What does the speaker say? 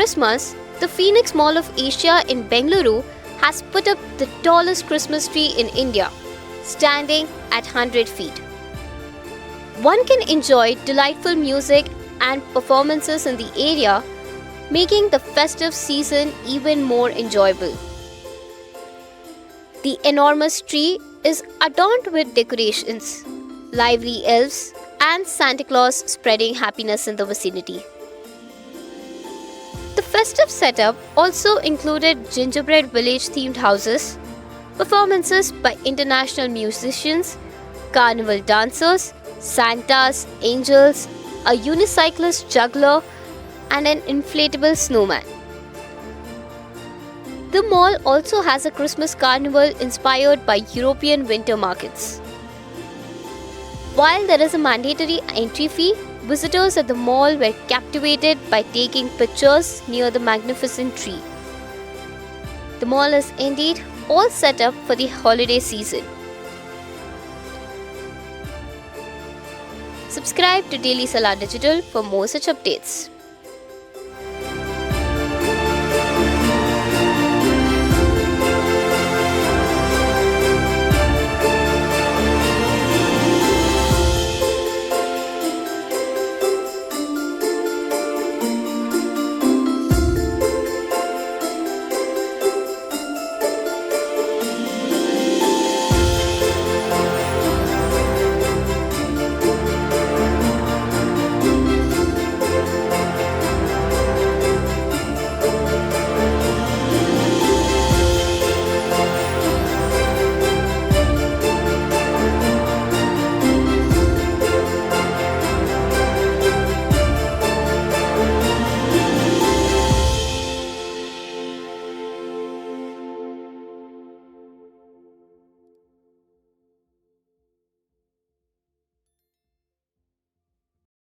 Christmas, the Phoenix Mall of Asia in Bengaluru has put up the tallest Christmas tree in India, standing at 100 feet. One can enjoy delightful music and performances in the area, making the festive season even more enjoyable. The enormous tree is adorned with decorations, lively elves, and Santa Claus spreading happiness in the vicinity. The festive setup also included Gingerbread Village-themed houses, performances by international musicians, carnival dancers, Santas, angels, a unicyclist juggler, and an inflatable snowman. The mall also has a Christmas carnival inspired by European winter markets. While there is a mandatory entry fee, visitors at the mall were captivated by taking pictures near the magnificent tree. The mall is indeed all set up for the holiday season. Subscribe to Daily Salah Digital for more such updates.